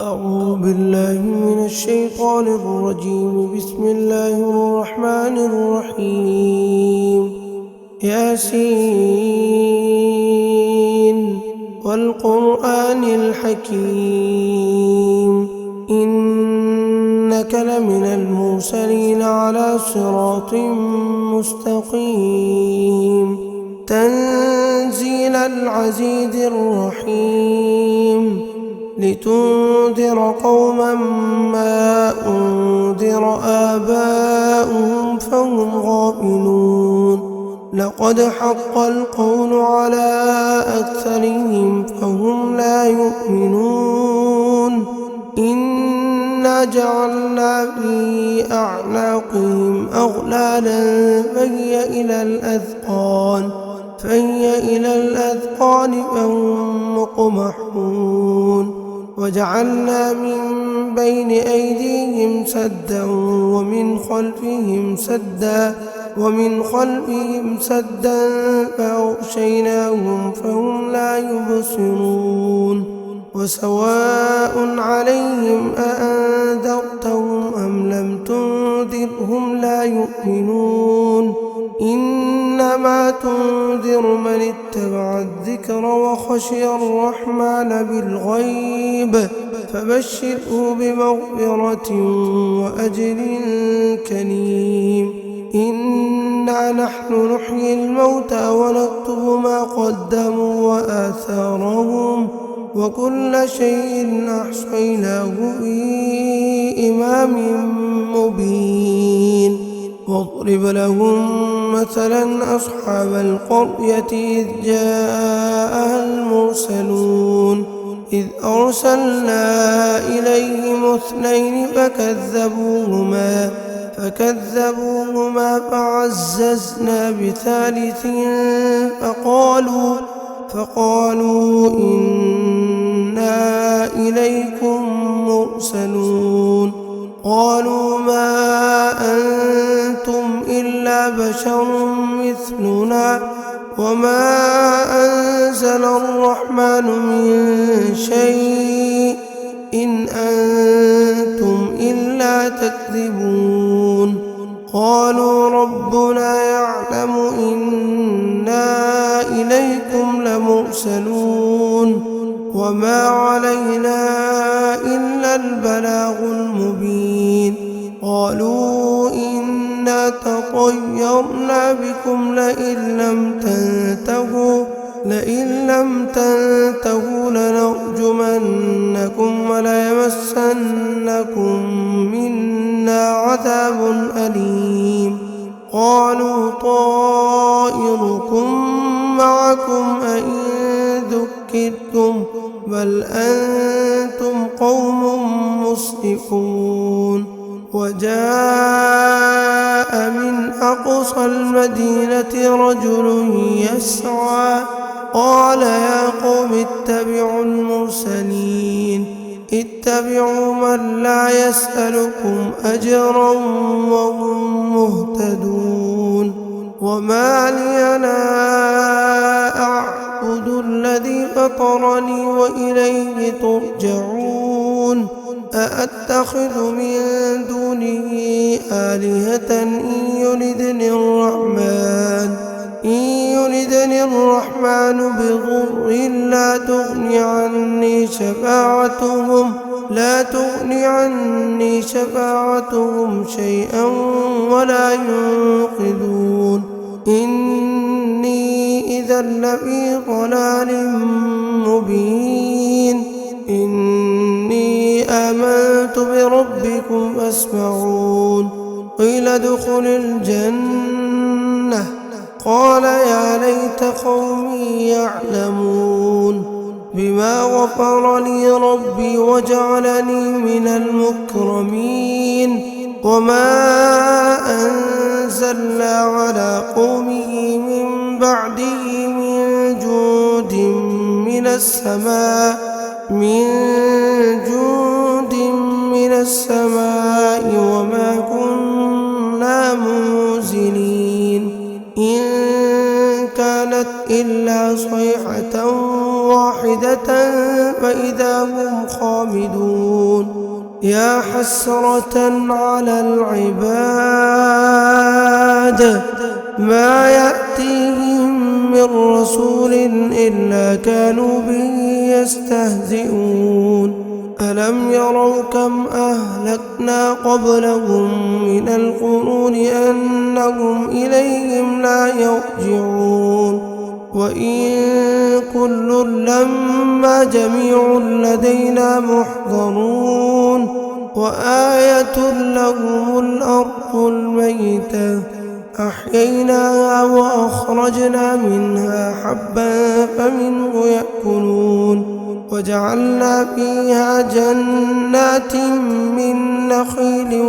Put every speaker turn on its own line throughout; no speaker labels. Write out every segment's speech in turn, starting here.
أعوذ بالله من الشيطان الرجيم. بسم الله الرحمن الرحيم. ياسين والقرآن الحكيم إنك لمن المرسلين على صراط مستقيم تنزيل العزيز الرحيم لتنذر قوما ما أنذر آباؤهم فهم غافلون لقد حق القول على أكثرهم فهم لا يؤمنون إنا جعلنا في أعناقهم أغلالا فهي إلى الأذقان فهم مقمحون وجعلنا من بين أيديهم سدا ومن خلفهم سدا فأغشيناهم فهم لا يبصرون وسواء عليهم أأنذرتهم أم لم تنذرهم لا يؤمنون إنما تنذر من اتبع الذكر وخشي الرحمن بالغيب فبشره بمغفرة وأجر كريم إنا نحن نحيي الموتى ونكتب ما قدموا وآثارهم وكل شيء أحصيناه في إمام مبين واضرب لهم مثلا أصحاب القرية إذ جاءها المرسلون إذ أرسلنا إليهم اثنين فكذبوهما فعززنا بثالث فقالوا إنا إليكم مرسلون قالوا ما أنتم إلا بشر مثلنا وما أنزل الرحمن من شيء إن أنتم إلا تكذبون قالوا ربنا يعلم إنا إليكم لمرسلون وما علينا إلا البلاغ المبين قالوا إنا تطيرنا بكم لئن لم تنتهوا لنرجمنكم وليمسنكم منا عذاب أليم قالوا طائركم معكم أئن ذكرتم بل أنتم قوم مسرفون وجاء من أقصى المدينة رجل يسعى قال يا قوم اتبعوا المرسلين اتبعوا من لا يسألكم أجرا وهم مهتدون وما لي لا أعبد الذي فطرني وإليه ترجعون أأتخذ من دونه آلهة إن يردني الرحمن بضر لا تغني عني شفاعتهم شيئا ولا ينقذون إني إذا لفي ضلال مبين إني آمنت بربكم فاسمعون قيل ادخل الجنة قال يا ليت قومي يعلمون بما غفر لي ربي وجعلني من المكرمين وما أنزلنا على قومه من بعده من جود من السماء وما كنا منزلين إن كانت إلا صيحة واحدة فإذا هم خامدون يا حسرة على العباد ما يأتيهم من رسول إلا كانوا به يستهزئون ألم يروا كم أهلكنا قبلهم من القرون أنهم إليهم لا يرجعون وإن كل لما جميع لدينا محضرون وآية لهم الأرض الميتة أحييناها وأخرجنا منها حبا فمنه يأكلون وجعلنا فيها جنات من نخيل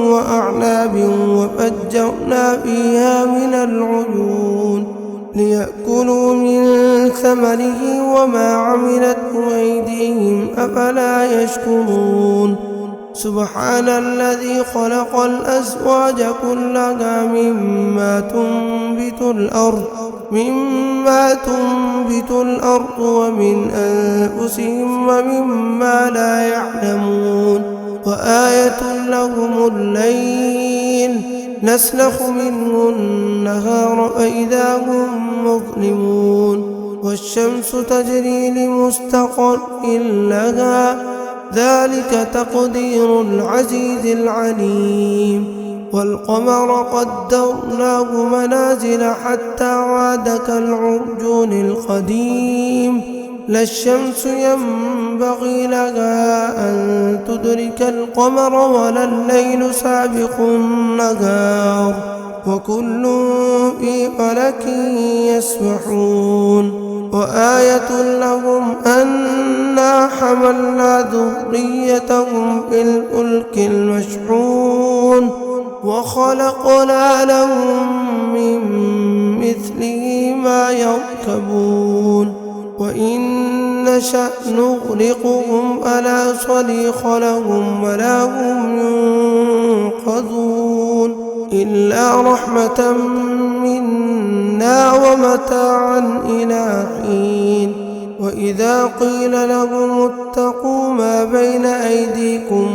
وأعناب وفجرنا فيها من العيون ليأكلوا من ثمره وما عملته أيديهم أفلا يشكرون سبحان الذي خلق الأزواج كلها مما تنبت الأرض ومن أنفسهم ومما لا يعلمون وآية لهم الليل نسلخ منه النهار فإذا هم مظلمون والشمس تجري لمستقر لها ذلك تقدير العزيز العليم والقمر قدرناه منازل حتى عاد كالعرجون القديم لا الشمس ينبغي لها أن تدرك القمر ولا الليل سابق النهار وكل في فلك يسبحون وآية لهم أنا حملنا ذريتهم في الفلك المشحون وخلقنا لهم من مثله ما يركبون وإن نشأ نغرقهم فلا صريخ لهم ولا هم ينقذون إلا رحمة منا ومتاعا إلى حين وإذا قيل لهم اتقوا ما بين أيديكم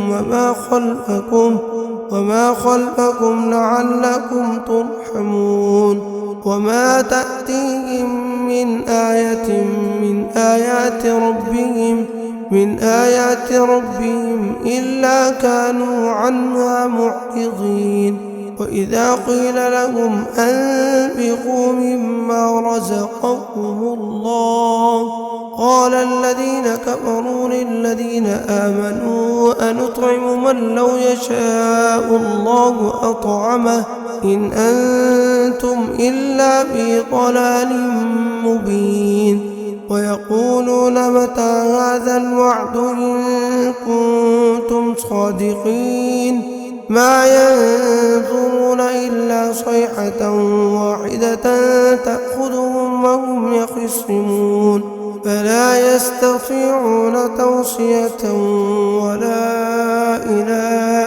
وما خلفكم لعلكم ترحمون وما تأتيهم من آية من آيات ربهم إلا كانوا عنها معرضين وإذا قيل لهم أنفقوا مما رزقكم الله قال الذين كفروا للذين آمنوا أنطعم من لو يشاء الله أطعمه إن أنتم إلا في ضلال مبين ويقولون متى هذا الوعد إن كنتم صادقين ما ينظرون إلا صيحة واحدة تأخذهم وهم يخصمون فلا يستطيعون توصية ولا إلى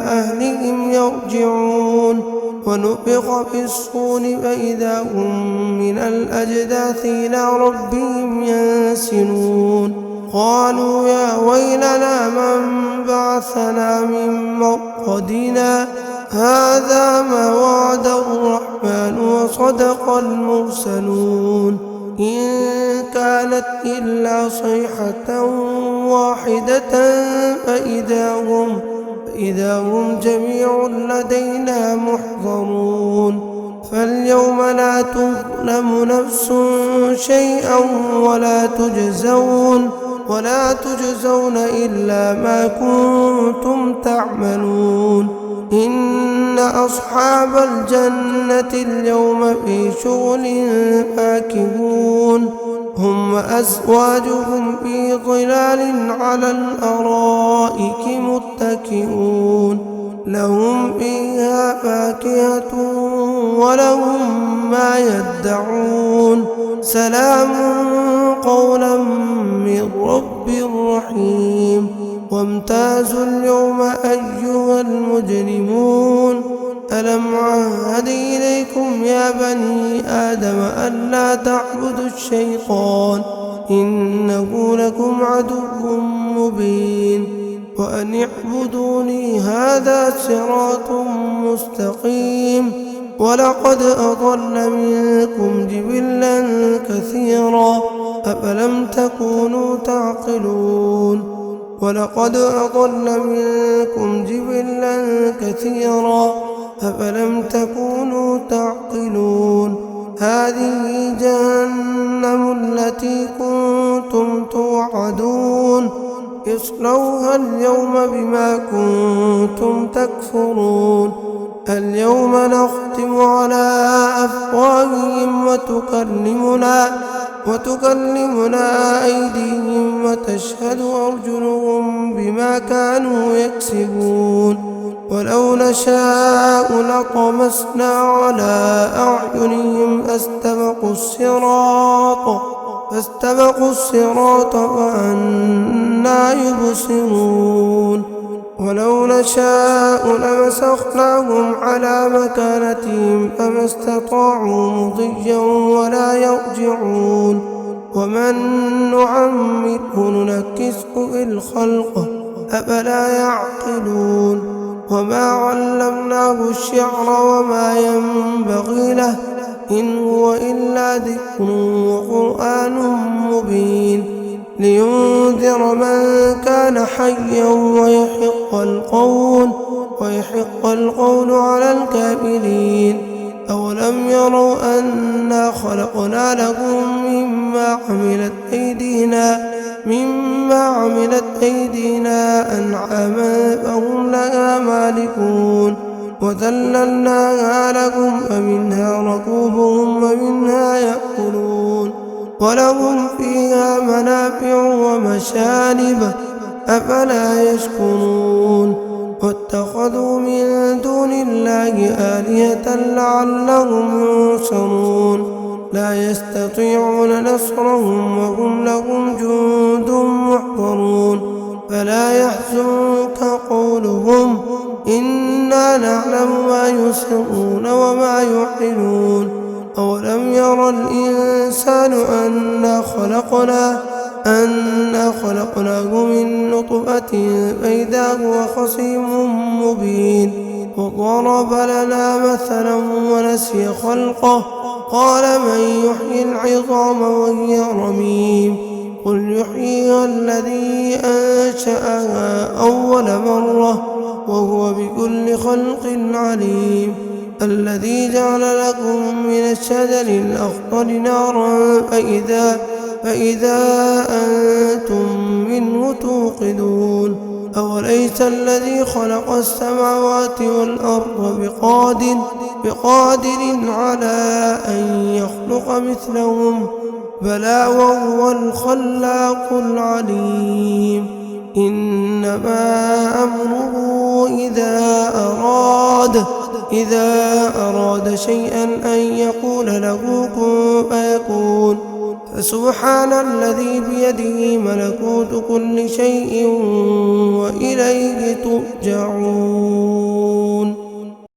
أهلهم يرجعون ونفخ في الصور فإذا هم من الأجداث إلى ربهم ينسلون قالوا يا ويلنا من بعثنا من مرقدنا هذا ما وعد الرحمن وصدق المرسلون إن كانت إلا صيحة واحدة فإذا هم جميع لدينا محضرون فاليوم لا تظلم نفس شيئا ولا تجزون إلا ما كنتم تعملون إن أصحاب الجنة اليوم في شغل فاكهون هم وأزواجهم في ظلال على الأرائك متكئون لهم فيها فاكهة ولهم ما يدعون سلام قولا من رب رحيم وامتازوا اليوم أيها المجرمون ألم عهد إليكم يا بني آدم ألا تعبدوا الشيطان إنه لكم عدو مبين وأن اعبدوني هذا صراط مستقيم ولقد أضل منكم جبلا كثيرا أفلم تكونوا تعقلون ولقد أضل منكم جبلا كثيرا أفلم تكونوا تعقلون هذه جهنم التي كنتم توعدون اصلوها اليوم بما كنتم تكفرون اليوم نختم على أفواههم وتكلمنا أيديهم وتشهد أرجلهم بما كانوا يكسبون ولو نشاء لطمسنا على أعينهم فاستبقوا الصراط فأنى يبصرون ولو نشاء لمسخناهم على مكانتهم فما استطاعوا مضيا ولا يرجعون ومن نعمره ننكسه في الخلق أفلا يعقلون وما علمناه الشعر وما ينبغي له إن هو إلا ذكر وقرآن مبين لينذر من كان حيا ويحق القول على الكافرين أولم يروا أنا خلقنا لهم مما عملت أيدينا أنعاما فهم لها مالكون وذللناها لكم فمنها ركوبهم ومنها يأكلون ولهم فيها منافع ومشارب أفلا يشكرون واتخذوا من دون الله آلهة لعلهم ينصرون لا يستطيعون نصرهم وهم لهم جند محضرون فلا يحزنك قولهم إنا نعلم ما يسرون وما يعلنون أولم يرى الإنسان أنا خلقناه من نطفة فإذا هو خصيم مبين وضرب لنا مثلا ونسي خلقه قال من يحيي العظام وهي رميم قل يحييها الذي أنشأها أول مرة وهو بكل خلق عليم الذي جعل لكم من الشجر الأخضر نارا فإذا أنتم منه توقدون أوليس الذي خلق السماوات والأرض بقادر على أن يخلق مثلهم بلى وهو الخلاق العليم إنما أمره إذا أراد شيئا أن يقول له كن فيكون فسبحان الذي بيده ملكوت كل شيء وإليه ترجعون.